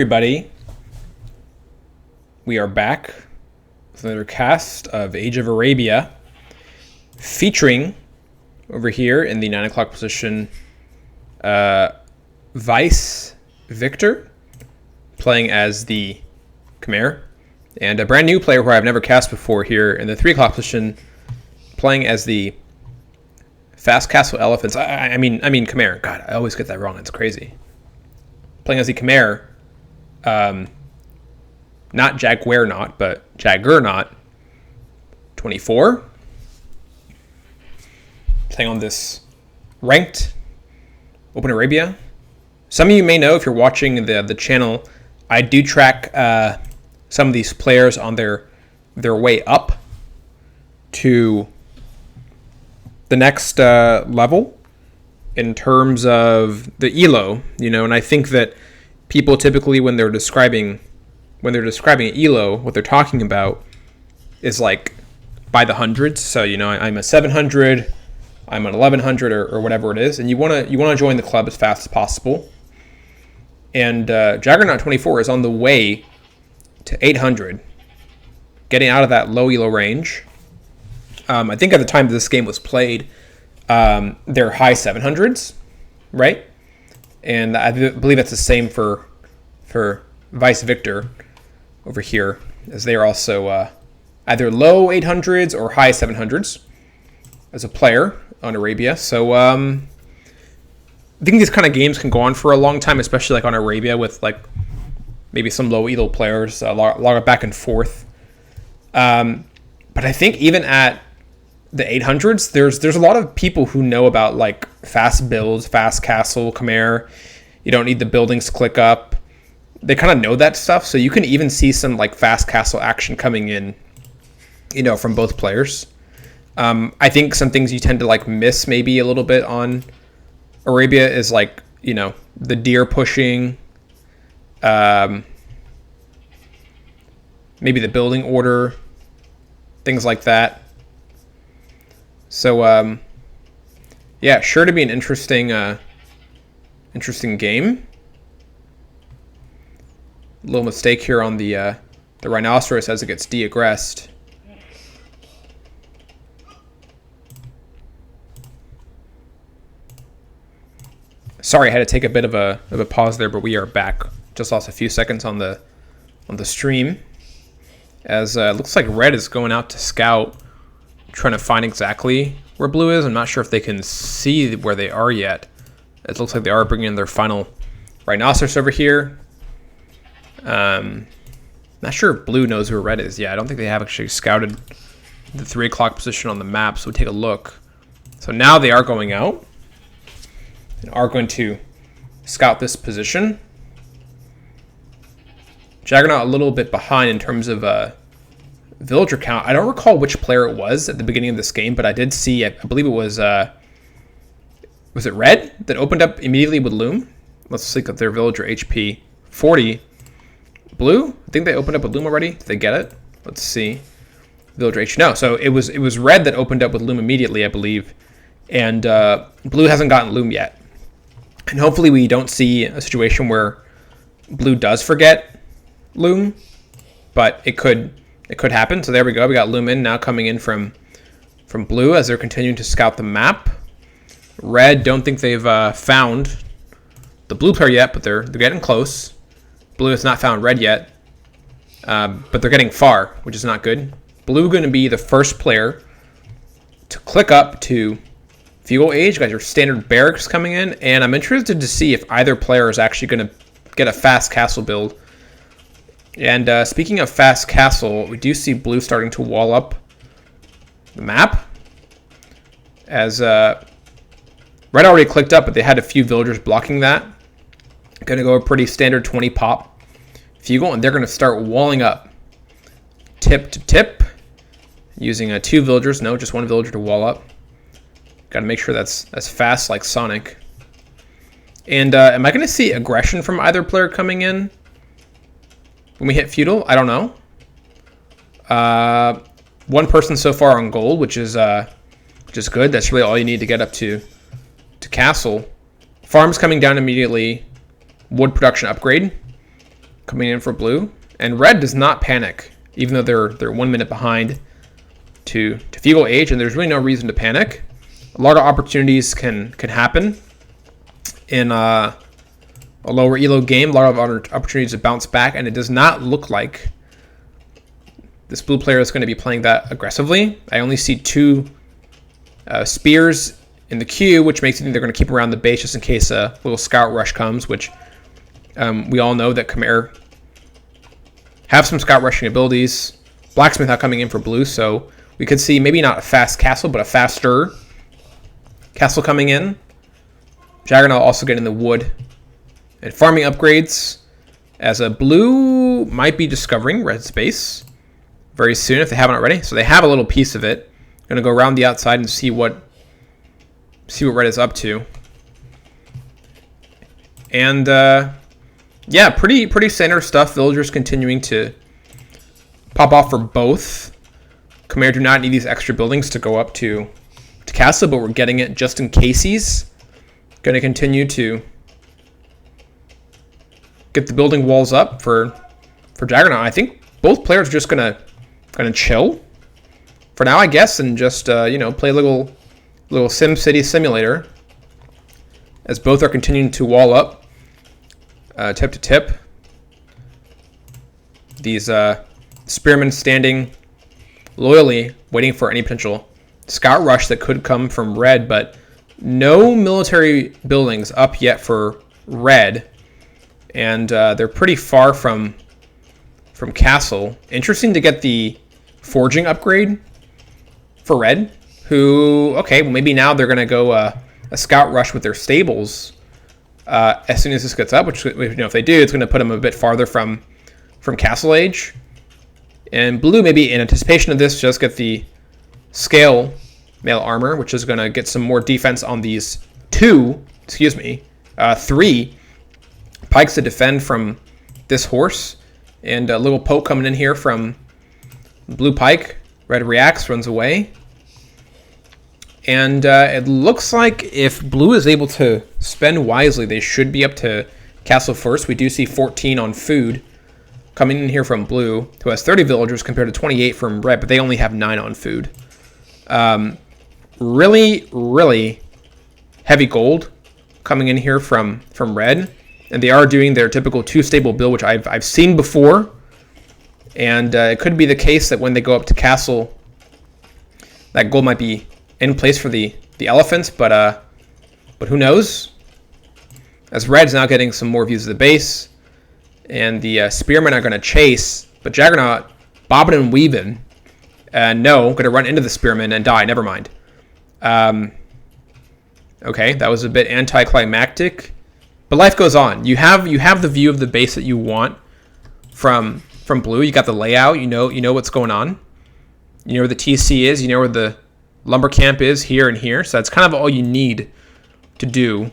Everybody, we are back with another cast of Age of Arabia, featuring over here in the 9 o'clock position Weis.Victor playing as the Khmer, and a brand new player who I've never cast before here in the 3 o'clock position playing as the Fast Castle Elephants. I mean Khmer. God, I always get that wrong. It's crazy. Playing as the Khmer. Not Jagguernaut, but Jagguernaut24. Playing on this ranked Open Arabia. Some of you may know if you're watching the channel, I do track some of these players on their way up to the next level in terms of the ELO, and I think that people typically when they're describing ELO, what they're talking about is like by the hundreds. So I'm a 700, I'm an 1100 or whatever it is, and you want to join the club as fast as possible. And Jagguernaut24 is on the way to 800, getting out of that low ELO range. I think at the time that this game was played, they're high 700s, right? And I believe that's the same for Weis.Victor over here, as they are also either low 800s or high 700s as a player on Arabia. So I think these kind of games can go on for a long time, especially like on Arabia with like maybe some low ELO players, log it back and forth. But I think even at the 800s, there's a lot of people who know about like fast builds, fast castle, Khmer. You don't need the buildings to click up. They kind of know that stuff, so you can even see some like fast castle action coming in, from both players. I think some things you tend to like miss maybe a little bit on Arabia is like, the deer pushing, maybe the building order, things like that. So, yeah, sure to be an interesting game. Little mistake here on the rhinoceros as it gets de-aggressed. Sorry, I had to take a bit of a pause there, but we are back. Just lost a few seconds on the stream, as it looks like red is going out to scout, trying to find exactly where blue is. I'm not sure if they can see where they are yet. It looks like they are bringing in their final rhinoceros over here. Not sure if blue knows where red is. Yeah, I don't think they have actually scouted the 3 o'clock position on the map, so we take a look. So now they are going out and are going to scout this position. Jaggernaut a little bit behind in terms of villager count. I don't recall which player it was at the beginning of this game, but I did see, I believe it was it red that opened up immediately with loom? Let's look at their villager HP 40. Blue, I think they opened up with loom already. Did they get it? Let's see. Villager HP. No, so it was red that opened up with loom immediately, I believe. And blue hasn't gotten loom yet. And hopefully we don't see a situation where blue does forget loom, but it could happen. So there we go. We got loom in now, coming in from blue as they're continuing to scout the map. Red, don't think they've found the blue player yet, but they're getting close. Blue has not found red yet, but they're getting far, which is not good. Blue going to be the first player to click up to feudal age. You guys are standard barracks coming in, and I'm interested to see if either player is actually going to get a fast castle build. And speaking of fast castle, we do see blue starting to wall up the map, as red already clicked up, but they had a few villagers blocking that. Going to go a pretty standard 20 pop fugal, and they're going to start walling up tip to tip using 2 villagers. No, just 1 villager to wall up. Got to make sure that's fast like Sonic. And am I going to see aggression from either player coming in when we hit feudal? I don't know. 1 person so far on gold, which is good. That's really all you need to get up to castle. Farms coming down immediately. Wood production upgrade. coming in for blue. And red does not panic, even though they're 1 minute behind to feudal age, and there's really no reason to panic. A lot of opportunities can happen in a lower elo game. A lot of opportunities to bounce back, and it does not look like this blue player is going to be playing that aggressively. I only see 2 spears in the queue, which makes it think they're going to keep around the base just in case a little scout rush comes, which we all know that Khmer have some scout rushing abilities. Blacksmith now coming in for blue, so we could see maybe not a fast castle, but a faster castle coming in. Jagguernaut also getting the wood and farming upgrades, as a blue might be discovering red space very soon if they haven't already. So they have a little piece of it. Going to go around the outside and see what red is up to. And yeah, pretty standard stuff. Villagers continuing to pop off for both. Khmer do not need these extra buildings to go up to castle, but we're getting it just in case. He's going to continue to get the building walls up for Jagguernaut. I think both players are just gonna chill for now, I guess, and just play a little Sim City simulator as both are continuing to wall up tip to tip. These spearmen standing loyally, waiting for any potential scout rush that could come from red, but no military buildings up yet for red. And they're pretty far from castle. Interesting to get the forging upgrade for red, who, okay, well maybe now they're going to go a scout rush with their stables as soon as this gets up, which, if they do, it's going to put them a bit farther from castle age. And blue, maybe in anticipation of this, just get the scale mail armor, which is going to get some more defense on these 3 pikes to defend from this horse. And a little poke coming in here from blue pike. Red reacts, runs away. And it looks like if blue is able to spend wisely, they should be up to castle first. We do see 14 on food coming in here from blue, who has 30 villagers compared to 28 from red, but they only have 9 on food. Really, really heavy gold coming in here from red. And they are doing their typical 2-stable build, which I've seen before. And it could be the case that when they go up to castle, that gold might be in place for the elephants, but who knows? As red's now getting some more views of the base, and the spearmen are going to chase, but Jagguernaut bobbing and weaving, and going to run into the spearmen and die. Never mind. Okay, that was a bit anticlimactic. But life goes on. You have the view of the base that you want from blue. You got the layout. You know what's going on. You know where the TC is. You know where the lumber camp is here and here. So that's kind of all you need to do,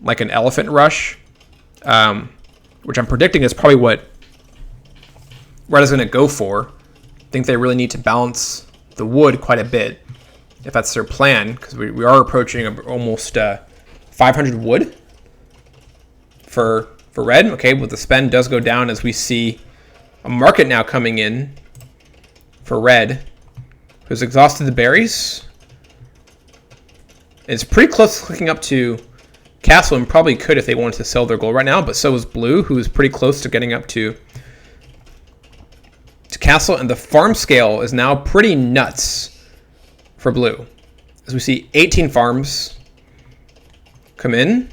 like an elephant rush, which I'm predicting is probably what red is going to go for. I think they really need to balance the wood quite a bit if that's their plan, because we are approaching almost 500 wood. For red, okay, well the spend does go down as we see a market now coming in for red, who's exhausted the berries. It's pretty close to clicking up to castle, and probably could if they wanted to sell their gold right now, but so is blue, who is pretty close to getting up to castle, and the farm scale is now pretty nuts for blue. As we see 18 farms come in.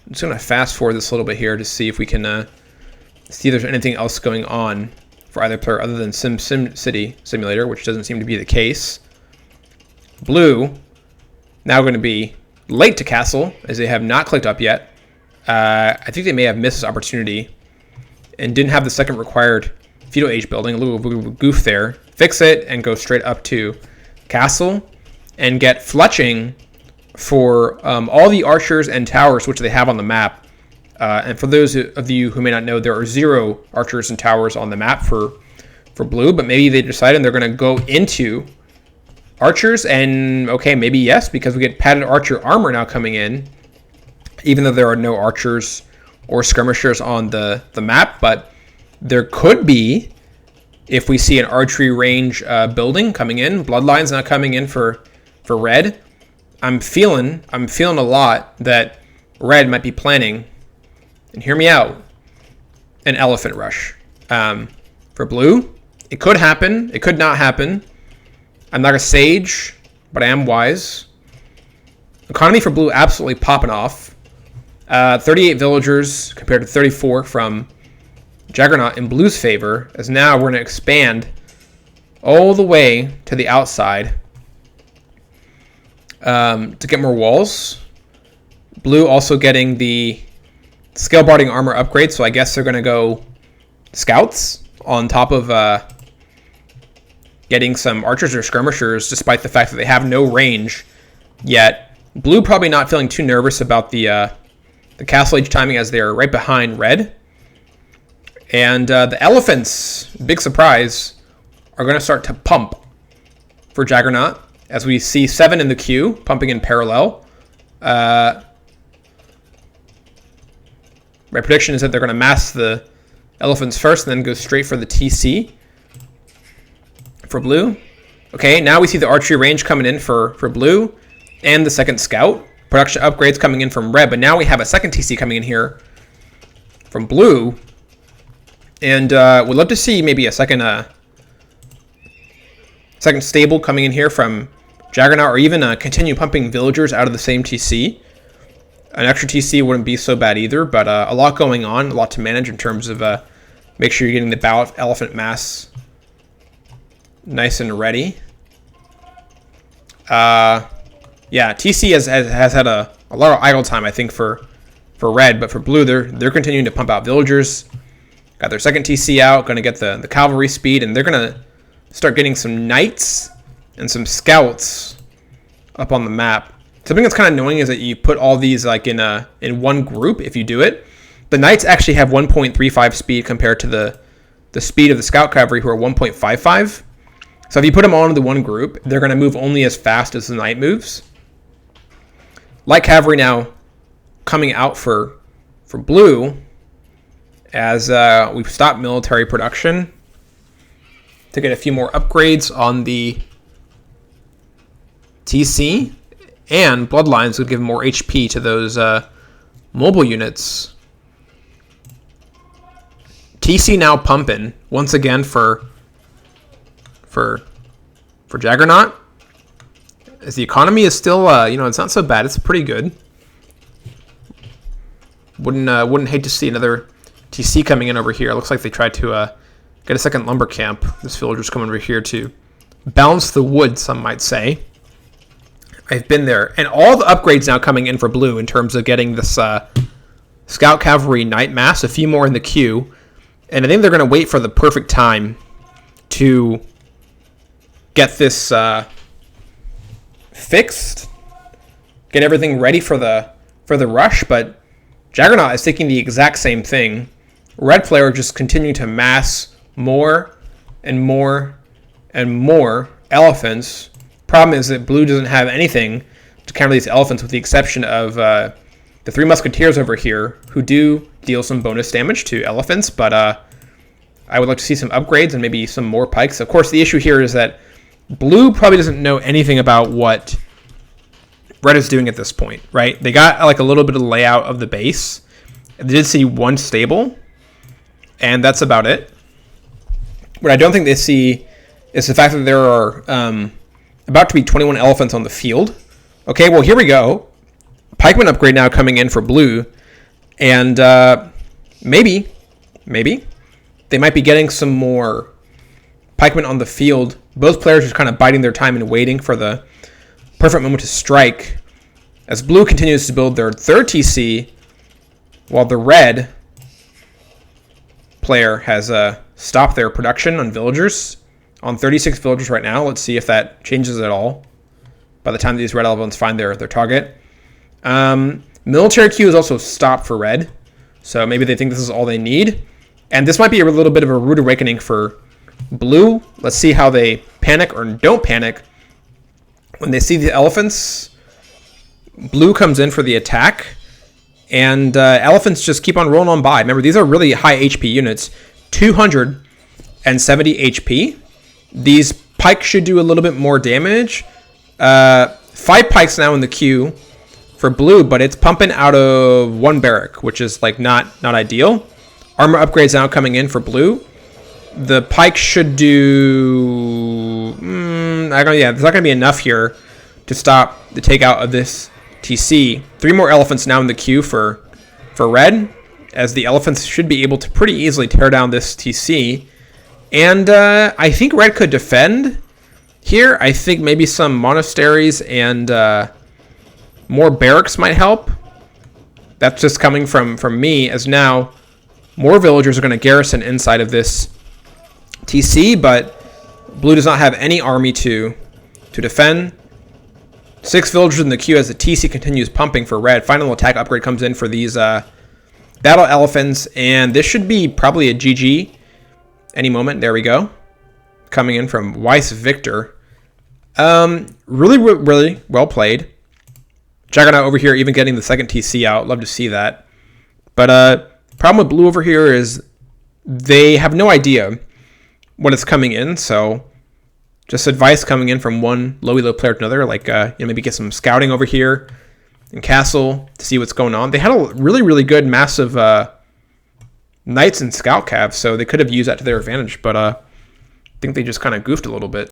I'm just going to fast forward this a little bit here to see if we can see if there's anything else going on for either player other than Sim City Simulator, which doesn't seem to be the case. Blue now going to be late to castle, as they have not clicked up yet. I think they may have missed this opportunity and didn't have the second required feudal age building. A little goof there. Fix it and go straight up to castle and get fletching for all the archers and towers which they have on the map. And for those of you who may not know, there are 0 archers and towers on the map for blue, but maybe they decided they're going to go into archers, and okay, maybe yes, because we get padded archer armor now coming in, even though there are no archers or skirmishers on the map. But There could be, if we see an archery range building coming in, bloodlines not coming in for red. I'm feeling a lot that red might be planning, and hear me out, an elephant rush. For blue, it could happen. It could not happen. I'm not a sage, but I am wise. Economy for blue absolutely popping off. 38 villagers compared to 34 from Jaggernaut in blue's favor, as now we're going to expand all the way to the outside to get more walls. Blue also getting the scale barding armor upgrade, so I guess they're going to go scouts on top of getting some archers or skirmishers, despite the fact that they have no range yet. Blue probably not feeling too nervous about the castle age timing, as they're right behind red. And the elephants, big surprise, are going to start to pump for Jaggernaut, as we see 7 in the queue, pumping in parallel. My prediction is that they're going to mass the elephants first and then go straight for the TC for blue. Okay, now we see the archery range coming in for blue and the second scout. Production upgrades coming in from red, but now we have a second TC coming in here from blue. And we'd love to see maybe a second stable coming in here from Jaggernaut, or even continue pumping villagers out of the same TC. An extra TC wouldn't be so bad either, but a lot going on, a lot to manage in terms of make sure you're getting the ballot elephant mass nice and ready. Yeah, TC has had a lot of idle time, I think, for red, but for blue, they're continuing to pump out villagers. Got their second TC out, going to get the cavalry speed, and they're going to start getting some knights and some scouts up on the map. Something that's kind of annoying is that you put all these like in one group if you do it. The knights actually have 1.35 speed compared to the speed of the scout cavalry, who are 1.55. So if you put them all into one group, they're going to move only as fast as the knight moves. Light cavalry now coming out for blue, as we've stopped military production to get a few more upgrades on the TC, and bloodlines would give more HP to those mobile units. TC now pumping once again for Jaggernaut, as the economy is still it's not so bad, it's pretty good. Wouldn't hate to see another TC coming in over here. It looks like they tried to get a second lumber camp. This villager's coming over here to balance the wood, some might say. I've been there. And all the upgrades now coming in for blue in terms of getting this scout cavalry knight mass, a few more in the queue. And I think they're going to wait for the perfect time to get this fixed, get everything ready for the rush. But Jaggernaut is thinking the exact same thing. Red player just continue to mass more and more and more elephants. Problem is that blue doesn't have anything to counter these elephants, with the exception of the 3 musketeers over here, who do deal some bonus damage to elephants. But I would like to see some upgrades and maybe some more pikes. Of course, the issue here is that blue probably doesn't know anything about what red is doing at this point, right? They got like a little bit of the layout of the base. They did see one stable, and that's about it. What I don't think they see is the fact that there are about to be 21 elephants on the field. Okay, well, here we go. Pikeman upgrade now coming in for blue. And maybe they might be getting some more pikemen on the field. Both players are kind of biding their time and waiting for the perfect moment to strike, as blue continues to build their third TC, while the red player has stopped their production on villagers, on 36 villagers right now. Let's see if that changes at all by the time these red elephants find their target. Military queue is also stopped for red, so maybe they think this is all they need. And this might be a little bit of a rude awakening for blue. Let's see how they panic or don't panic when they see the elephants. Blue comes in for the attack, and elephants just keep on rolling on by. Remember, these are really high HP units. 270 HP. These pikes should do a little bit more damage. 5 pikes now in the queue for blue, but it's pumping out of 1 barrack, which is like not ideal. Armor upgrades now coming in for blue. The pikes should do... yeah, there's not going to be enough here to stop the takeout of this TC. 3 more elephants now in the queue for red, as the elephants should be able to pretty easily tear down this TC. And I think red could defend here. I think maybe some monasteries and more barracks might help. That's just coming from me, as now more villagers are going to garrison inside of this TC, but blue does not have any army to defend. 6 villagers in the queue as the TC continues pumping for red. Final attack upgrade comes in for these battle elephants, and this should be probably a GG any moment. There we go. Coming in from Weis.Victor. Really well played. Jagguernaut over here even getting the second TC out. Love to see that. But problem with blue over here is they have no idea when it's coming in, so just advice coming in from one low elo player to another, like maybe get some scouting over here in castle to see what's going on. They had a really good massive knights and scout cav, so they could have used that to their advantage, but I think they just kind of goofed a little bit.